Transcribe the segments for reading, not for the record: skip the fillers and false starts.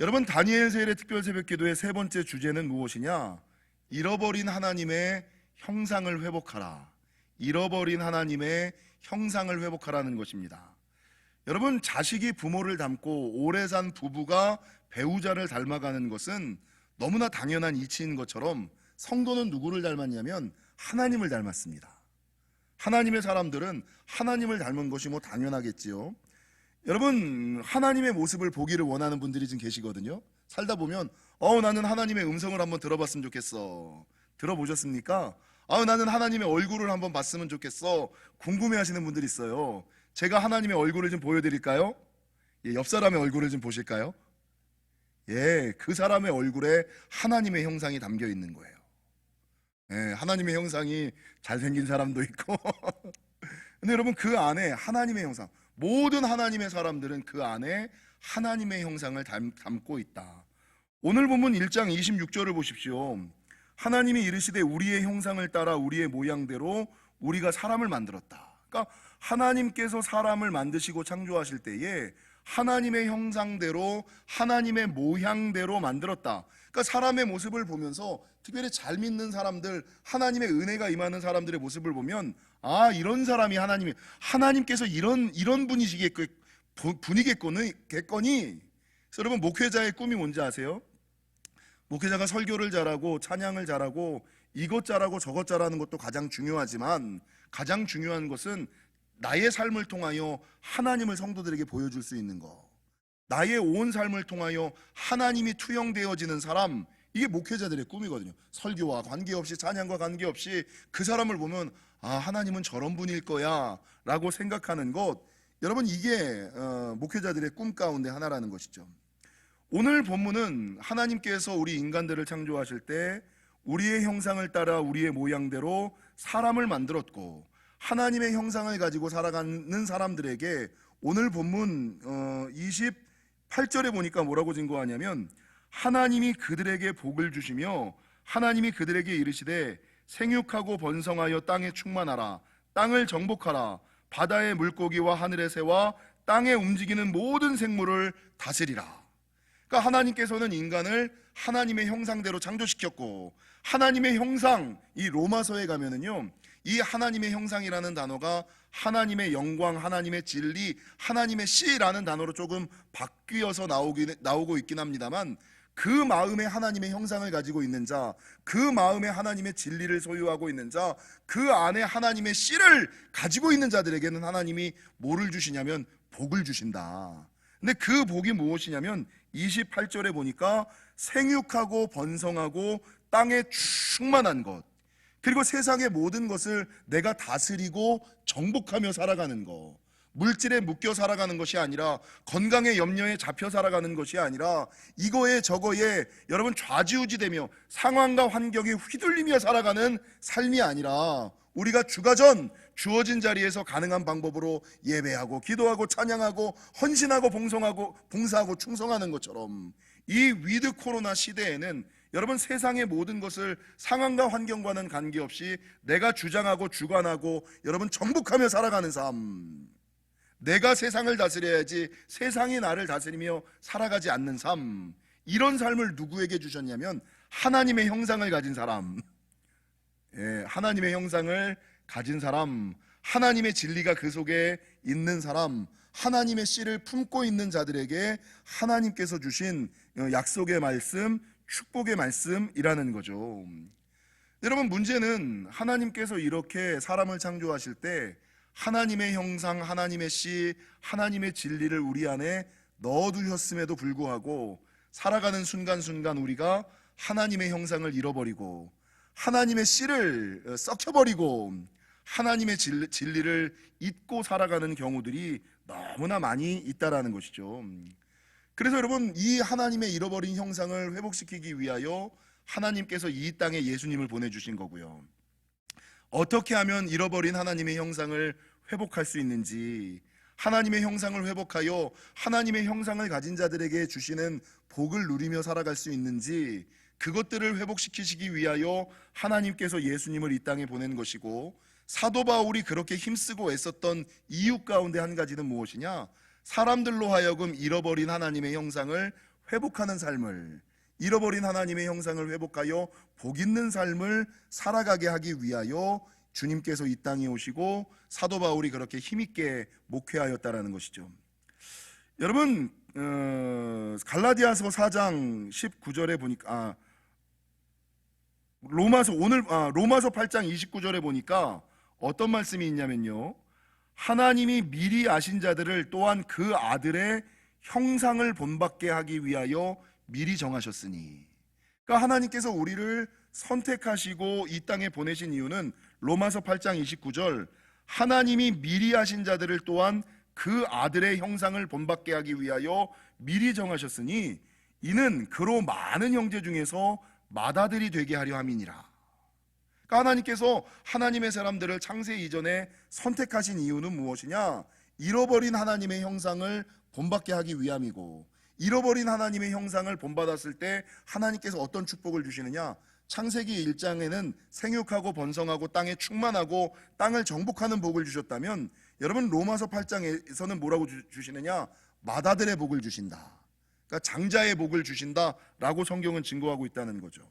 여러분, 다니엘 세일의 특별 새벽 기도의 세 번째 주제는 무엇이냐? 잃어버린 하나님의 형상을 회복하라. 잃어버린 하나님의 형상을 회복하라는 것입니다. 여러분, 자식이 부모를 닮고 오래 산 부부가 배우자를 닮아가는 것은 너무나 당연한 이치인 것처럼 성도는 누구를 닮았냐면 하나님을 닮았습니다. 하나님의 사람들은 하나님을 닮은 것이 뭐 당연하겠지요. 여러분, 하나님의 모습을 보기를 원하는 분들이 지금 계시거든요. 살다 보면 나는 하나님의 음성을 한번 들어봤으면 좋겠어. 들어보셨습니까? 나는 하나님의 얼굴을 한번 봤으면 좋겠어. 궁금해하시는 분들이 있어요. 제가 하나님의 얼굴을 좀 보여드릴까요? 옆 사람의 얼굴을 좀 보실까요? 그 사람의 얼굴에 하나님의 형상이 담겨 있는 거예요. 하나님의 형상이 잘생긴 사람도 있고 근데 여러분, 그 안에 하나님의 형상, 모든 하나님의 사람들은 그 안에 하나님의 형상을 담고 있다. 오늘 본문 1장 26절을 보십시오. 하나님이 이르시되 우리의 형상을 따라 우리의 모양대로 우리가 사람을 만들었다. 그러니까 하나님께서 사람을 만드시고 창조하실 때에 하나님의 형상대로 하나님의 모양대로 만들었다. 그러니까 사람의 모습을 보면서 특별히 잘 믿는 사람들, 하나님의 은혜가 임하는 사람들의 모습을 보면 이런 사람이 하나님께서 이런 분이겠거니. 그래서 여러분, 목회자의 꿈이 뭔지 아세요? 목회자가 설교를 잘하고 찬양을 잘하고 이것 잘하고 저것 잘하는 것도 가장 중요하지만 가장 중요한 것은 나의 삶을 통하여 하나님을 성도들에게 보여줄 수 있는 것, 나의 온 삶을 통하여 하나님이 투영되어지는 사람, 이게 목회자들의 꿈이거든요. 설교와 관계없이, 찬양과 관계없이 그 사람을 보면 하나님은 저런 분일 거야 라고 생각하는 것, 여러분, 이게 목회자들의 꿈 가운데 하나라는 것이죠. 오늘 본문은 하나님께서 우리 인간들을 창조하실 때 우리의 형상을 따라 우리의 모양대로 사람을 만들었고 하나님의 형상을 가지고 살아가는 사람들에게 오늘 본문 28절에 보니까 뭐라고 증거하냐면 하나님이 그들에게 복을 주시며 하나님이 그들에게 이르시되 생육하고 번성하여 땅에 충만하라. 땅을 정복하라. 바다의 물고기와 하늘의 새와 땅에 움직이는 모든 생물을 다스리라. 그러니까 하나님께서는 인간을 하나님의 형상대로 창조시켰고 하나님의 형상, 이 로마서에 가면은요, 이 하나님의 형상이라는 단어가 하나님의 영광, 하나님의 진리, 하나님의 씨라는 단어로 조금 바뀌어서 나오고 있긴 합니다만 그 마음에 하나님의 형상을 가지고 있는 자, 그 마음에 하나님의 진리를 소유하고 있는 자, 그 안에 하나님의 씨를 가지고 있는 자들에게는 하나님이 뭐를 주시냐면 복을 주신다. 근데 그 복이 무엇이냐면 28절에 보니까 생육하고 번성하고 땅에 충만한 것, 그리고 세상의 모든 것을 내가 다스리고 정복하며 살아가는 것, 물질에 묶여 살아가는 것이 아니라, 건강의 염려에 잡혀 살아가는 것이 아니라, 이거에 저거에 여러분 좌지우지되며 상황과 환경에 휘둘리며 살아가는 삶이 아니라 우리가 주가전 주어진 자리에서 가능한 방법으로 예배하고 기도하고 찬양하고 헌신하고 봉사하고 충성하는 것처럼 이 위드 코로나 시대에는 여러분, 세상의 모든 것을 상황과 환경과는 관계없이 내가 주장하고 주관하고 여러분 정복하며 살아가는 삶, 내가 세상을 다스려야지 세상이 나를 다스리며 살아가지 않는 삶, 이런 삶을 누구에게 주셨냐면 하나님의 형상을 가진 사람, 하나님의 형상을 가진 사람, 하나님의 진리가 그 속에 있는 사람, 하나님의 씨를 품고 있는 자들에게 하나님께서 주신 약속의 말씀, 축복의 말씀이라는 거죠. 여러분, 문제는 하나님께서 이렇게 사람을 창조하실 때 하나님의 형상, 하나님의 씨, 하나님의 진리를 우리 안에 넣어두셨음에도 불구하고 살아가는 순간순간 우리가 하나님의 형상을 잃어버리고 하나님의 씨를 썩혀버리고 하나님의 진리를 잊고 살아가는 경우들이 너무나 많이 있다라는 것이죠. 그래서 여러분, 이 하나님의 잃어버린 형상을 회복시키기 위하여 하나님께서 이 땅에 예수님을 보내주신 거고요. 어떻게 하면 잃어버린 하나님의 형상을 회복할 수 있는지, 하나님의 형상을 회복하여 하나님의 형상을 가진 자들에게 주시는 복을 누리며 살아갈 수 있는지, 그것들을 회복시키시기 위하여 하나님께서 예수님을 이 땅에 보낸 것이고, 사도 바울이 그렇게 힘쓰고 애썼던 이유 가운데 한 가지는 무엇이냐? 사람들로 하여금 잃어버린 하나님의 형상을 회복하는 삶을, 잃어버린 하나님의 형상을 회복하여 복 있는 삶을 살아가게 하기 위하여 주님께서 이 땅에 오시고 사도 바울이 그렇게 힘있게 목회하였다라는 것이죠. 여러분, 갈라디아서 4장 19절에 보니까 로마서 8장 29절에 보니까 어떤 말씀이 있냐면요, 하나님이 미리 아신 자들을 또한 그 아들의 형상을 본받게 하기 위하여 미리 정하셨으니, 그러니까 하나님께서 우리를 선택하시고 이 땅에 보내신 이유는 로마서 8장 29절, 하나님이 미리 아신 자들을 또한 그 아들의 형상을 본받게 하기 위하여 미리 정하셨으니 이는 그로 많은 형제 중에서 맏아들이 되게 하려 함이니라. 그러니까 하나님께서 하나님의 사람들을 창세 이전에 선택하신 이유는 무엇이냐? 잃어버린 하나님의 형상을 본받게 하기 위함이고, 잃어버린 하나님의 형상을 본받았을 때 하나님께서 어떤 축복을 주시느냐? 창세기 1장에는 생육하고 번성하고 땅에 충만하고 땅을 정복하는 복을 주셨다면, 여러분 로마서 8장에서는 뭐라고 주시느냐? 맏아들의 복을 주신다. 그러니까 장자의 복을 주신다라고 성경은 증거하고 있다는 거죠.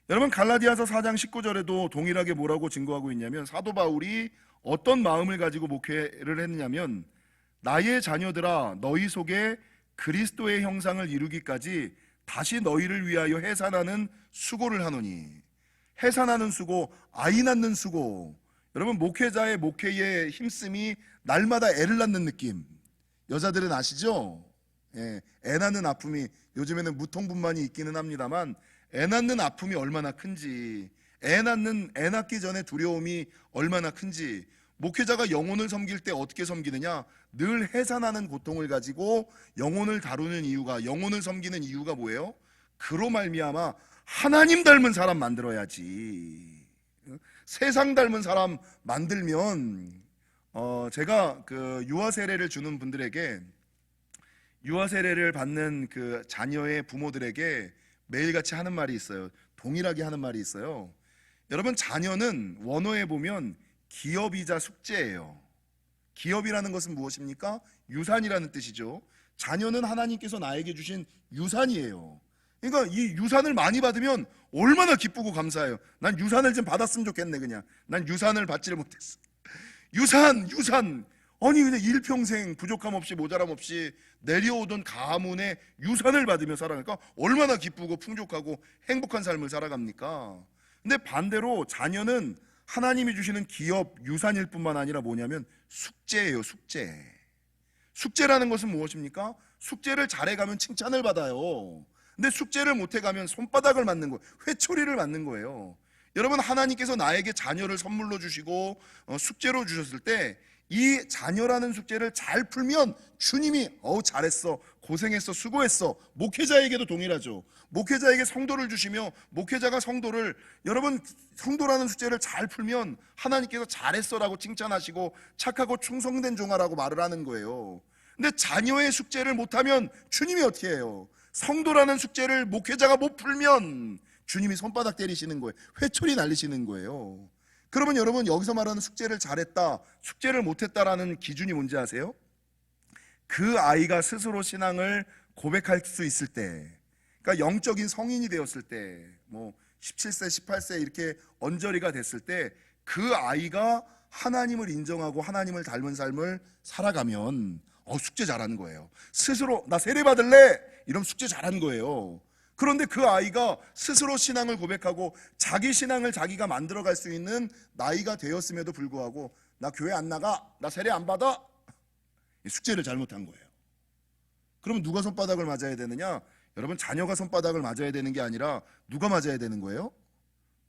여러분 갈라디아서 4장 19절에도 동일하게 뭐라고 증거하고 있냐면, 사도 바울이 어떤 마음을 가지고 목회를 했느냐면, 나의 자녀들아 너희 속에 그리스도의 형상을 이루기까지 다시 너희를 위하여 해산하는 수고를 하노니. 해산하는 수고, 아이 낳는 수고. 여러분 목회자의 목회에 힘씀이 날마다 애를 낳는 느낌, 여자들은 아시죠? 예, 애 낳는 아픔이, 요즘에는 무통분만이 있기는 합니다만 애 낳는 아픔이 얼마나 큰지, 애 낳기 전에 두려움이 얼마나 큰지. 목회자가 영혼을 섬길 때 어떻게 섬기느냐? 늘 해산하는 고통을 가지고 영혼을 다루는 이유가, 영혼을 섬기는 이유가 뭐예요? 그로 말미암아 하나님 닮은 사람 만들어야지. 세상 닮은 사람 만들면, 제가 그 유아 세례를 주는 분들에게, 유아 세례를 받는 그 자녀의 부모들에게 매일같이 하는 말이 있어요. 동일하게 하는 말이 있어요. 여러분 자녀는 원어에 보면 기업이자 숙제예요. 기업이라는 것은 무엇입니까? 유산이라는 뜻이죠. 자녀는 하나님께서 나에게 주신 유산이에요. 그러니까 이 유산을 많이 받으면 얼마나 기쁘고 감사해요. 난 유산을 좀 받았으면 좋겠네. 그냥 난 유산을 받지를 못했어. 유산 아니 그냥 일평생 부족함 없이 모자람 없이 내려오던 가문의 유산을 받으며 살아가니까 얼마나 기쁘고 풍족하고 행복한 삶을 살아갑니까? 근데 반대로 자녀는 하나님이 주시는 기업, 유산일 뿐만 아니라 뭐냐면 숙제예요. 숙제라는 것은 무엇입니까? 숙제를 잘해가면 칭찬을 받아요. 근데 숙제를 못해가면 손바닥을 맞는 거예요. 회초리를 맞는 거예요. 여러분 하나님께서 나에게 자녀를 선물로 주시고 숙제로 주셨을 때 이 자녀라는 숙제를 잘 풀면 주님이 잘했어, 고생했어, 수고했어. 목회자에게도 동일하죠. 목회자에게 성도를 주시며 목회자가 성도를, 여러분 성도라는 숙제를 잘 풀면 하나님께서 잘했어라고 칭찬하시고 착하고 충성된 종아라고 말을 하는 거예요. 근데 자녀의 숙제를 못하면 주님이 어떻게 해요? 성도라는 숙제를 목회자가 못 풀면 주님이 손바닥 때리시는 거예요. 회초리 날리시는 거예요. 그러면 여러분 여기서 말하는 숙제를 잘했다, 숙제를 못했다라는 기준이 뭔지 아세요? 그 아이가 스스로 신앙을 고백할 수 있을 때, 그러니까 영적인 성인이 되었을 때, 뭐 17세, 18세 이렇게 언저리가 됐을 때 그 아이가 하나님을 인정하고 하나님을 닮은 삶을 살아가면 숙제 잘하는 거예요. 스스로 나 세례 받을래? 이러면 숙제 잘한 거예요. 그런데 그 아이가 스스로 신앙을 고백하고 자기 신앙을 자기가 만들어갈 수 있는 나이가 되었음에도 불구하고 나 교회 안 나가, 나 세례 안 받아, 숙제를 잘못한 거예요. 그러면 누가 손바닥을 맞아야 되느냐? 여러분 자녀가 손바닥을 맞아야 되는 게 아니라 누가 맞아야 되는 거예요?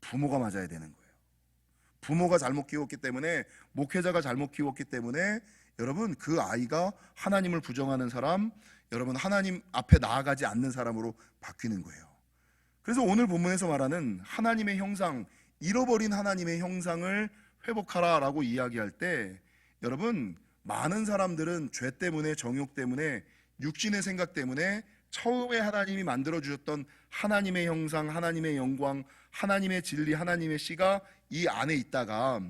부모가 맞아야 되는 거예요. 부모가 잘못 키웠기 때문에, 목회자가 잘못 키웠기 때문에 여러분 그 아이가 하나님을 부정하는 사람, 여러분 하나님 앞에 나아가지 않는 사람으로 바뀌는 거예요. 그래서 오늘 본문에서 말하는 하나님의 형상, 잃어버린 하나님의 형상을 회복하라라고 이야기할 때, 여러분 많은 사람들은 죄 때문에, 정욕 때문에, 육신의 생각 때문에 처음에 하나님이 만들어주셨던 하나님의 형상, 하나님의 영광, 하나님의 진리, 하나님의 씨가 이 안에 있다가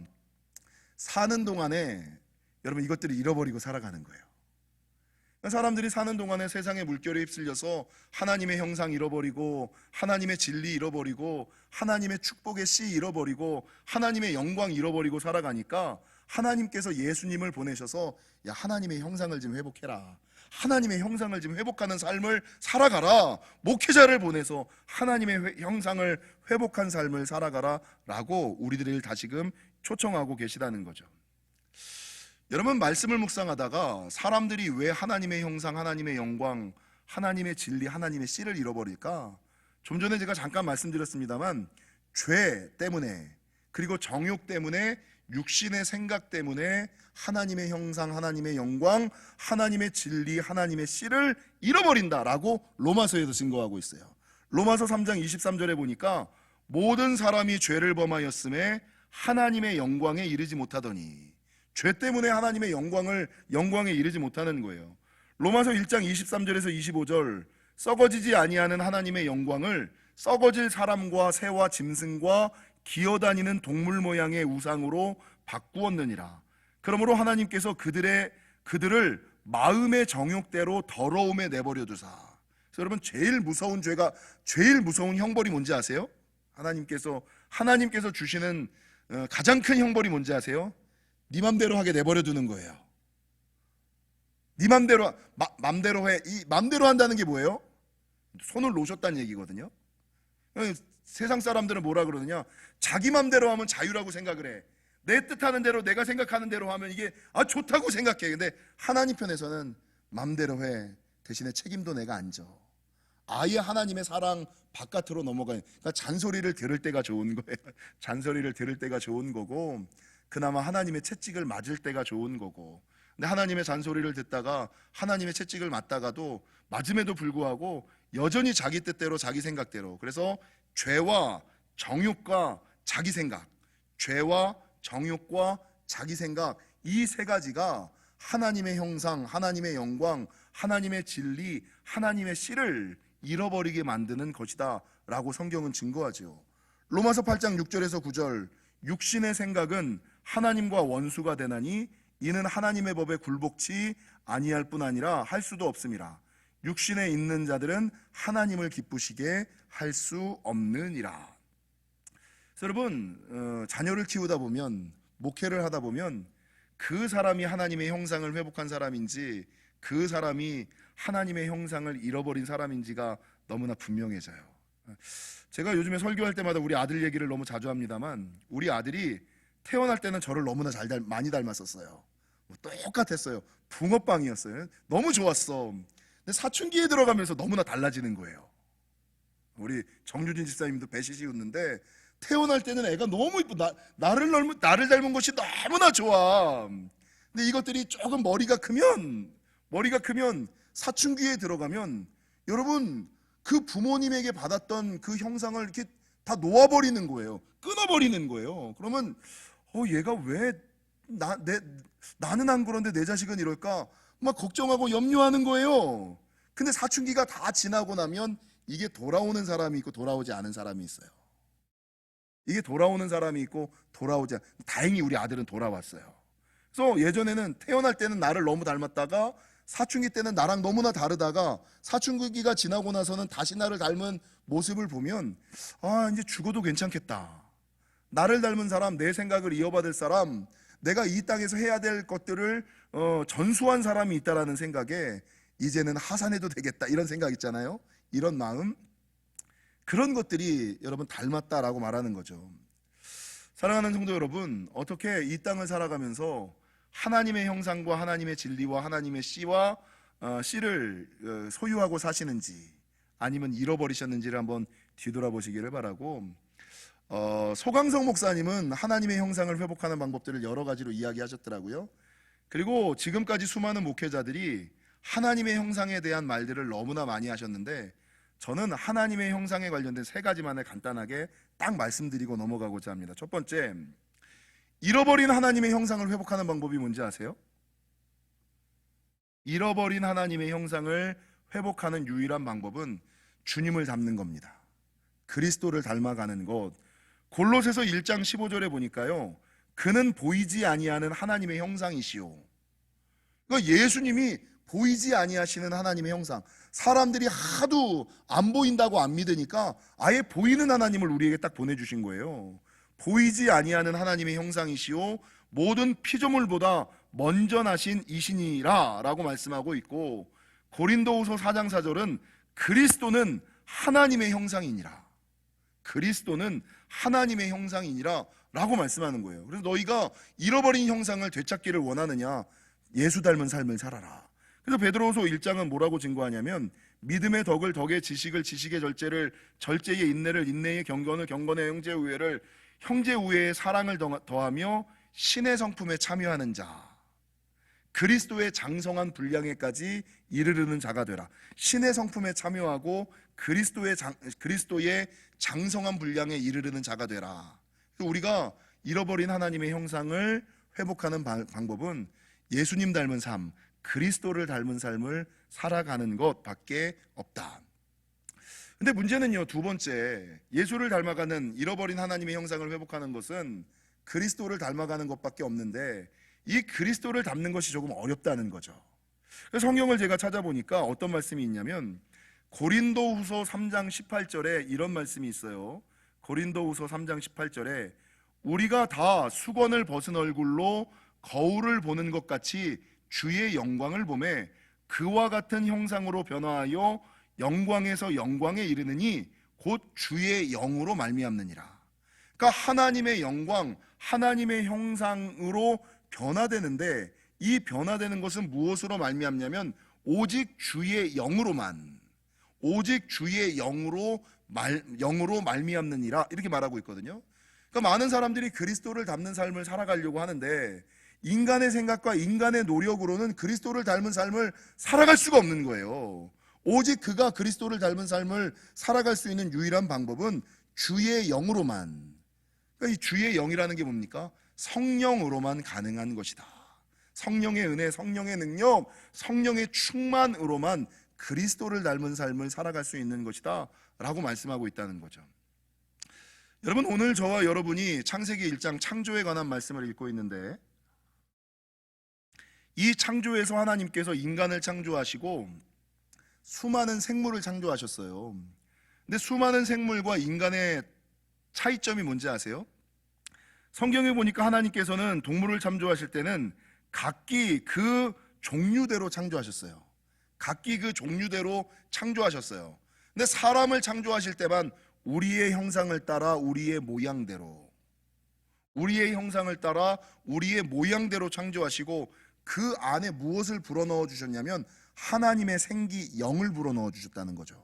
사는 동안에 여러분 이것들을 잃어버리고 살아가는 거예요. 사람들이 사는 동안에 세상의 물결에 휩쓸려서 하나님의 형상 잃어버리고 하나님의 진리 잃어버리고 하나님의 축복의 씨 잃어버리고 하나님의 영광 잃어버리고 살아가니까 하나님께서 예수님을 보내셔서 야, 하나님의 형상을 좀 회복해라, 하나님의 형상을 좀 회복하는 삶을 살아가라, 목회자를 보내서 하나님의 형상을 회복한 삶을 살아가라 라고 우리들을 다시금 초청하고 계시다는 거죠. 여러분, 말씀을 묵상하다가 사람들이 왜 하나님의 형상, 하나님의 영광, 하나님의 진리, 하나님의 씨를 잃어버릴까? 좀 전에 제가 잠깐 말씀드렸습니다만 죄 때문에, 그리고 정욕 때문에, 육신의 생각 때문에 하나님의 형상, 하나님의 영광, 하나님의 진리, 하나님의 씨를 잃어버린다라고 로마서에서 증거하고 있어요. 로마서 3장 23절에 보니까 모든 사람이 죄를 범하였음에 하나님의 영광에 이르지 못하더니, 죄 때문에 하나님의 영광에 이르지 못하는 거예요. 로마서 1장 23절에서 25절, 썩어지지 아니하는 하나님의 영광을 썩어질 사람과 새와 짐승과 기어다니는 동물 모양의 우상으로 바꾸었느니라. 그러므로 하나님께서 그들을 마음의 정욕대로 더러움에 내버려 두사. 그래서 여러분, 제일 무서운 형벌이 뭔지 아세요? 하나님께서 주시는 가장 큰 형벌이 뭔지 아세요? 네 맘대로 하게 내버려 두는 거예요. 네 맘대로 해. 이 맘대로 한다는 게 뭐예요? 손을 놓으셨다는 얘기거든요. 세상 사람들은 뭐라 그러느냐? 자기 맘대로 하면 자유라고 생각을 해. 내 뜻하는 대로, 내가 생각하는 대로 하면 이게 좋다고 생각해. 근데 하나님 편에서는 맘대로 해. 대신에 책임도 내가 안 져. 아예 하나님의 사랑 바깥으로 넘어가요. 그러니까 잔소리를 들을 때가 좋은 거예요. 잔소리를 들을 때가 좋은 거고, 그나마 하나님의 채찍을 맞을 때가 좋은 거고. 근데 하나님의 잔소리를 듣다가 하나님의 채찍을 맞다가도, 맞음에도 불구하고 여전히 자기 뜻대로, 자기 생각대로. 그래서 죄와 정욕과 자기 생각, 죄와 정욕과 자기 생각, 이 세 가지가 하나님의 형상, 하나님의 영광, 하나님의 진리, 하나님의 씨를 잃어버리게 만드는 것이다 라고 성경은 증거하죠. 로마서 8장 6절에서 9절, 육신의 생각은 하나님과 원수가 되나니 이는 하나님의 법에 굴복치 아니할 뿐 아니라 할 수도 없음이라. 육신에 있는 자들은 하나님을 기쁘시게 할 수 없느니라. 여러분, 자녀를 키우다 보면, 목회를 하다 보면 그 사람이 하나님의 형상을 회복한 사람인지, 그 사람이 하나님의 형상을 잃어버린 사람인지가 너무나 분명해져요. 제가 요즘에 설교할 때마다 우리 아들 얘기를 너무 자주 합니다만, 우리 아들이 태어날 때는 저를 너무나 많이 닮았었어요. 똑같았어요. 붕어빵이었어요. 너무 좋았어. 근데 사춘기에 들어가면서 너무나 달라지는 거예요. 우리 정유진 집사님도 배시시 웃는데, 태어날 때는 애가 너무 이쁘, 나를 닮은 것이 너무나 좋아. 근데 이것들이 조금 머리가 크면 사춘기에 들어가면, 여러분, 그 부모님에게 받았던 그 형상을 이렇게 다 놓아버리는 거예요. 끊어버리는 거예요. 그러면 얘가 왜 나는 안 그런데 내 자식은 이럴까? 막 걱정하고 염려하는 거예요. 근데 사춘기가 다 지나고 나면 이게 돌아오는 사람이 있고 돌아오지 않은 사람이 있어요. 이게 돌아오는 사람이 있고 다행히 우리 아들은 돌아왔어요. 그래서 예전에는 태어날 때는 나를 너무 닮았다가 사춘기 때는 나랑 너무나 다르다가 사춘기가 지나고 나서는 다시 나를 닮은 모습을 보면 이제 죽어도 괜찮겠다. 나를 닮은 사람, 내 생각을 이어받을 사람, 내가 이 땅에서 해야 될 것들을 전수한 사람이 있다라는 생각에 이제는 하산해도 되겠다, 이런 생각 있잖아요. 이런 마음, 그런 것들이 여러분 닮았다라고 말하는 거죠. 사랑하는 성도 여러분, 어떻게 이 땅을 살아가면서 하나님의 형상과 하나님의 진리와 하나님의 씨와 씨를 소유하고 사시는지, 아니면 잃어버리셨는지를 한번 뒤돌아보시기를 바라고, 소강성 목사님은 하나님의 형상을 회복하는 방법들을 여러 가지로 이야기하셨더라고요. 그리고 지금까지 수많은 목회자들이 하나님의 형상에 대한 말들을 너무나 많이 하셨는데, 저는 하나님의 형상에 관련된 세 가지만을 간단하게 딱 말씀드리고 넘어가고자 합니다. 첫 번째, 잃어버린 하나님의 형상을 회복하는 방법이 뭔지 아세요? 잃어버린 하나님의 형상을 회복하는 유일한 방법은 주님을 닮는 겁니다. 그리스도를 닮아가는 것. 골로새서 1장 15절에 보니까요, 그는 보이지 아니하는 하나님의 형상이시오. 그러니까 예수님이 보이지 아니하시는 하나님의 형상. 사람들이 하도 안 보인다고 안 믿으니까 아예 보이는 하나님을 우리에게 딱 보내주신 거예요. 보이지 아니하는 하나님의 형상이시오 모든 피조물보다 먼저 나신 이신이라 라고 말씀하고 있고, 고린도후서 4장 4절은 그리스도는 하나님의 형상이니라, 그리스도는 하나님의 형상이니라 라고 말씀하는 거예요. 그래서 너희가 잃어버린 형상을 되찾기를 원하느냐, 예수 닮은 삶을 살아라. 그래서 베드로후서 1장은 뭐라고 증거하냐면, 믿음의 덕을 덕의 지식을 지식의 절제를 절제의 인내를 인내의 경건을 경건의 형제 우애를 형제 우애의 사랑을 더하며 신의 성품에 참여하는 자, 그리스도의 장성한 분량에까지 이르르는 자가 되라. 신의 성품에 참여하고 그리스도의 장성한 분량에 이르르는 자가 되라. 우리가 잃어버린 하나님의 형상을 회복하는 방법은 예수님 닮은 삶, 그리스도를 닮은 삶을 살아가는 것밖에 없다. 근데 문제는요, 두 번째, 예수를 닮아가는 잃어버린 하나님의 형상을 회복하는 것은 그리스도를 닮아가는 것밖에 없는데, 이 그리스도를 닮는 것이 조금 어렵다는 거죠. 그래서 성경을 제가 찾아보니까 어떤 말씀이 있냐면, 고린도후서 3장 18절에 이런 말씀이 있어요. 고린도후서 3장 18절에 우리가 다 수건을 벗은 얼굴로 거울을 보는 것 같이 주의 영광을 보매 그와 같은 형상으로 변화하여 영광에서 영광에 이르느니 곧 주의 영으로 말미암느니라. 그러니까 하나님의 영광, 하나님의 형상으로 변화되는데, 이 변화되는 것은 무엇으로 말미암냐면 오직 주의 영으로만, 오직 주의 영으로 말미암느니라, 이렇게 말하고 있거든요. 그러니까 많은 사람들이 그리스도를 닮는 삶을 살아가려고 하는데, 인간의 생각과 인간의 노력으로는 그리스도를 닮은 삶을 살아갈 수가 없는 거예요. 오직 그가 그리스도를 닮은 삶을 살아갈 수 있는 유일한 방법은 주의 영으로만, 그러니까 이 주의 영이라는 게 뭡니까? 성령으로만 가능한 것이다. 성령의 은혜, 성령의 능력, 성령의 충만으로만 그리스도를 닮은 삶을 살아갈 수 있는 것이다 라고 말씀하고 있다는 거죠. 여러분, 오늘 저와 여러분이 창세기 1장 창조에 관한 말씀을 읽고 있는데, 이 창조에서 하나님께서 인간을 창조하시고 수많은 생물을 창조하셨어요. 근데 수많은 생물과 인간의 차이점이 뭔지 아세요? 성경에 보니까 하나님께서는 동물을 창조하실 때는 각기 그 종류대로 창조하셨어요. 각기 그 종류대로 창조하셨어요. 근데 사람을 창조하실 때만 우리의 형상을 따라 우리의 모양대로, 우리의 형상을 따라 우리의 모양대로 창조하시고, 그 안에 무엇을 불어넣어 주셨냐면 하나님의 생기 영을 불어넣어 주셨다는 거죠.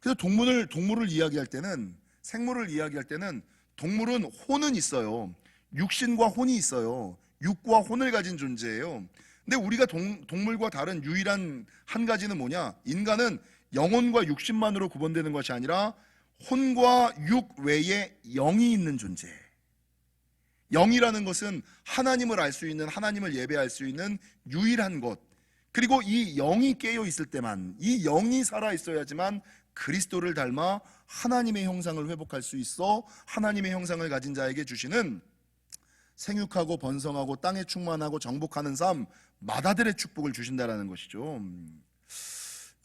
그래서 동물을 이야기할 때는, 생물을 이야기할 때는 동물은 혼은 있어요. 육신과 혼이 있어요. 육과 혼을 가진 존재예요. 근데 우리가 동물과 다른 유일한 한 가지는 뭐냐? 인간은 영혼과 육신만으로 구분되는 것이 아니라 혼과 육 외에 영이 있는 존재. 영이라는 것은 하나님을 알 수 있는, 하나님을 예배할 수 있는 유일한 것. 그리고 이 영이 깨어 있을 때만, 이 영이 살아 있어야지만 그리스도를 닮아 하나님의 형상을 회복할 수 있어 하나님의 형상을 가진 자에게 주시는 생육하고 번성하고 땅에 충만하고 정복하는 삶, 맏아들의 축복을 주신다라는 것이죠.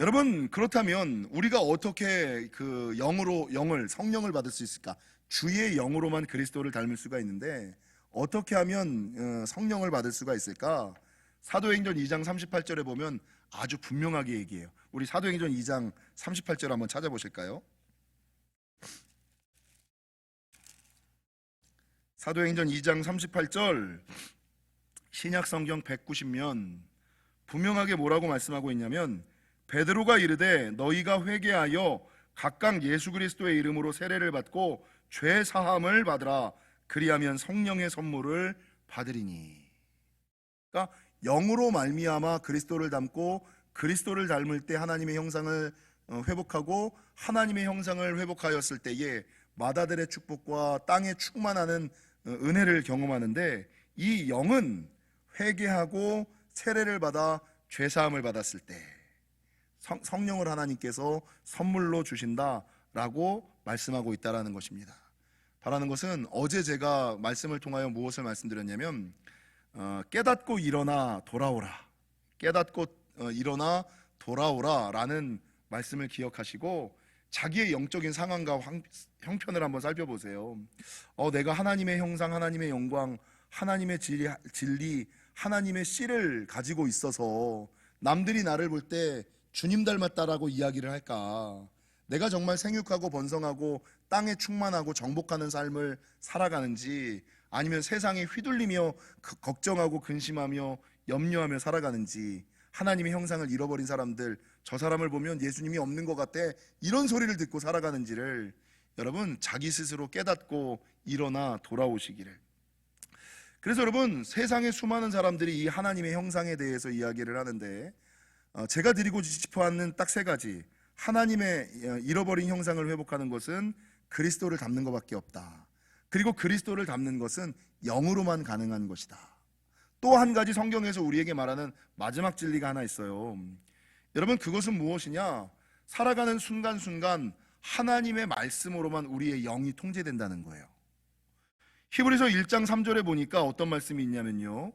여러분, 그렇다면 우리가 어떻게 그 영을, 성령을 받을 수 있을까? 주의 영으로만 그리스도를 닮을 수가 있는데, 어떻게 하면 성령을 받을 수가 있을까? 사도행전 2장 38절에 보면 아주 분명하게 얘기해요. 우리 사도행전 2장 38절 한번 찾아보실까요? 사도행전 2장 38절, 신약성경 190면 분명하게 뭐라고 말씀하고 있냐면, 베드로가 이르되 너희가 회개하여 각각 예수 그리스도의 이름으로 세례를 받고 죄 사함을 받으라. 그리하면 성령의 선물을 받으리니. 그러니까 영으로 말미암아 그리스도를 닮고, 그리스도를 닮을 때 하나님의 형상을 회복하고, 하나님의 형상을 회복하였을 때에 맏아들의 축복과 땅에 충만하는 은혜를 경험하는데, 이 영은 회개하고 세례를 받아 죄 사함을 받았을 때 성령을 하나님께서 선물로 주신다라고 말씀하고 있다라는 것입니다. 바라는 것은, 어제 제가 말씀을 통하여 무엇을 말씀드렸냐면, 깨닫고 일어나 돌아오라, 깨닫고 일어나 돌아오라라는 말씀을 기억하시고 자기의 영적인 상황과 형편을 한번 살펴보세요. 내가 하나님의 형상, 하나님의 영광, 하나님의 진리, 하나님의 씨를 가지고 있어서 남들이 나를 볼 때 주님 닮았다라고 이야기를 할까? 내가 정말 생육하고 번성하고 땅에 충만하고 정복하는 삶을 살아가는지, 아니면 세상에 휘둘리며 걱정하고 근심하며 염려하며 살아가는지, 하나님의 형상을 잃어버린 사람들, 저 사람을 보면 예수님이 없는 것 같아, 이런 소리를 듣고 살아가는지를 여러분 자기 스스로 깨닫고 일어나 돌아오시기를. 그래서 여러분, 세상의 수많은 사람들이 이 하나님의 형상에 대해서 이야기를 하는데, 제가 드리고 싶어하는 딱 세 가지. 하나님의 잃어버린 형상을 회복하는 것은 그리스도를 닮는 것밖에 없다. 그리고 그리스도를 닮는 것은 영으로만 가능한 것이다. 또 한 가지 성경에서 우리에게 말하는 마지막 진리가 하나 있어요. 여러분, 그것은 무엇이냐? 살아가는 순간순간 하나님의 말씀으로만 우리의 영이 통제된다는 거예요. 히브리서 1장 3절에 보니까 어떤 말씀이 있냐면요,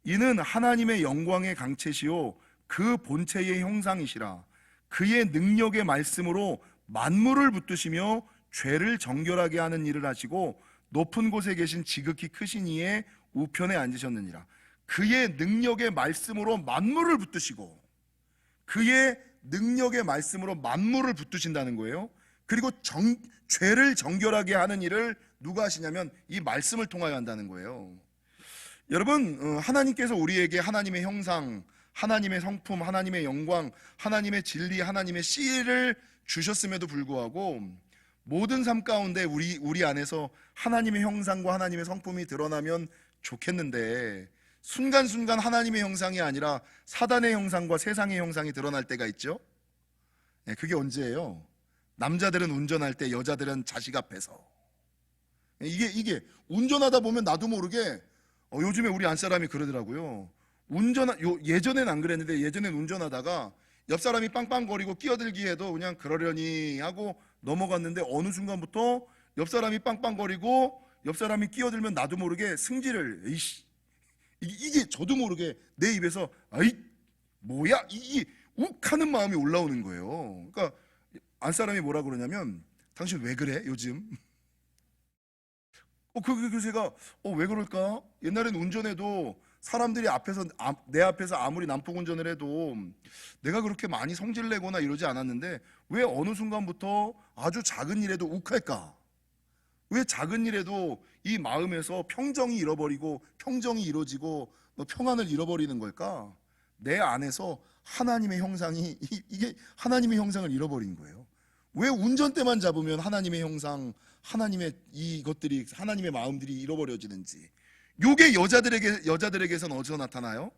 이는 하나님의 영광의 강체시요 그 본체의 형상이시라. 그의 능력의 말씀으로 만물을 붙드시며 죄를 정결하게 하는 일을 하시고 높은 곳에 계신 지극히 크신 이의 우편에 앉으셨느니라. 그의 능력의 말씀으로 만물을 붙드시고, 그의 능력의 말씀으로 만물을 붙드신다는 거예요. 그리고 죄를 정결하게 하는 일을 누가 하시냐면 이 말씀을 통하여 한다는 거예요. 여러분, 하나님께서 우리에게 하나님의 형상, 하나님의 성품, 하나님의 영광, 하나님의 진리, 하나님의 씨를 주셨음에도 불구하고 모든 삶 가운데 우리 안에서 하나님의 형상과 하나님의 성품이 드러나면 좋겠는데, 순간순간 하나님의 형상이 아니라 사단의 형상과 세상의 형상이 드러날 때가 있죠. 그게 언제예요? 남자들은 운전할 때, 여자들은 자식 앞에서. 이게 운전하다 보면 나도 모르게 요즘에 우리 안사람이 그러더라고요. 예전엔 안 그랬는데, 예전엔 운전하다가 옆 사람이 빵빵거리고 끼어들기 해도 그냥 그러려니 하고 넘어갔는데, 어느 순간부터 옆 사람이 빵빵거리고 옆 사람이 끼어들면 나도 모르게 승질을, 이게 저도 모르게 내 입에서 아이 뭐야, 이게 욱하는 마음이 올라오는 거예요. 그러니까 안사람이 뭐라 그러냐면, 당신 왜 그래 요즘? 그래서 제가 왜 그럴까? 옛날엔 운전해도 사람들이 내 앞에서 아무리 난폭 운전을 해도 내가 그렇게 많이 성질 내거나 이러지 않았는데, 왜 어느 순간부터 아주 작은 일에도 욱할까? 왜 작은 일에도 이 마음에서 평정이 이루어지고 평안을 잃어버리는 걸까? 내 안에서 하나님의 형상이, 이게 하나님의 형상을 잃어버린 거예요. 왜 운전대만 잡으면 하나님의 형상, 하나님의 이것들이, 하나님의 마음들이 잃어버려지는지. 요게 여자들에게서는 어디서 나타나요?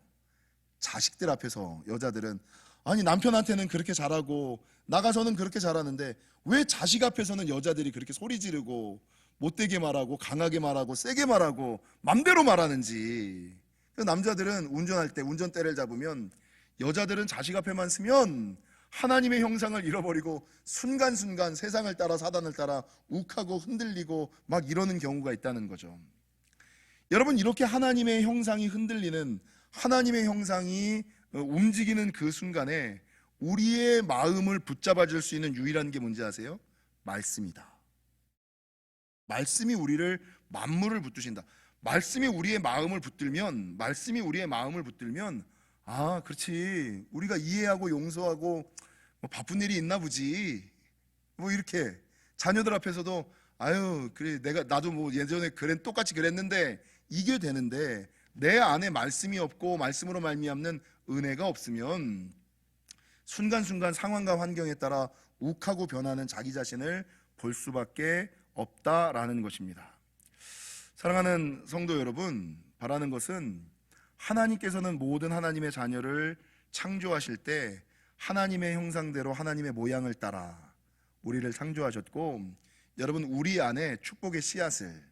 자식들 앞에서 여자들은, 아니 남편한테는 그렇게 잘하고 나가서는 그렇게 잘하는데 왜 자식 앞에서는 여자들이 그렇게 소리 지르고 못되게 말하고 강하게 말하고 세게 말하고 맘대로 말하는지. 남자들은 운전할 때 운전대를 잡으면, 여자들은 자식 앞에만 서면 하나님의 형상을 잃어버리고 순간순간 세상을 따라 사단을 따라 욱하고 흔들리고 막 이러는 경우가 있다는 거죠. 여러분, 이렇게 하나님의 형상이 흔들리는, 하나님의 형상이 움직이는 그 순간에 우리의 마음을 붙잡아 줄 수 있는 유일한 게 뭔지 아세요? 말씀이다. 말씀이 우리를, 만물을 붙드신다. 말씀이 우리의 마음을 붙들면, 아, 그렇지, 우리가 이해하고 용서하고 바쁜 일이 있나 보지, 이렇게 자녀들 앞에서도 아유 그래, 나도 예전에 똑같이 그랬는데, 이게 되는데, 내 안에 말씀이 없고 말씀으로 말미암는 은혜가 없으면 순간순간 상황과 환경에 따라 욱하고 변하는 자기 자신을 볼 수밖에 없다라는 것입니다. 사랑하는 성도 여러분, 바라는 것은 하나님께서는 모든 하나님의 자녀를 창조하실 때 하나님의 형상대로 하나님의 모양을 따라 우리를 창조하셨고, 여러분, 우리 안에 축복의 씨앗을,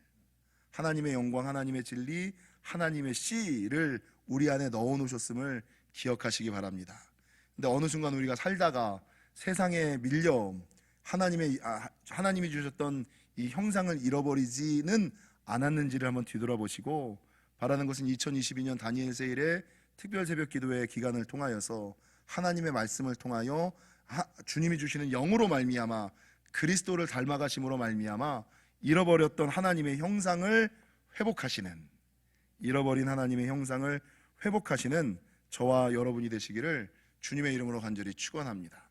하나님의 영광, 하나님의 진리, 하나님의 씨를 우리 안에 넣어 놓으셨음을 기억하시기 바랍니다. 근데 어느 순간 우리가 살다가 세상에 밀려 하나님이 주셨던 이 형상을 잃어버리지는 않았는지를 한번 뒤돌아보시고, 바라는 것은 2022년 다니엘 세일에 특별 새벽 기도의 기간을 통하여서 하나님의 말씀을 통하여 주님이 주시는 영으로 말미암아 그리스도를 닮아가심으로 말미암아 잃어버렸던 하나님의 형상을 회복하시는, 잃어버린 하나님의 형상을 회복하시는 저와 여러분이 되시기를 주님의 이름으로 간절히 축원합니다.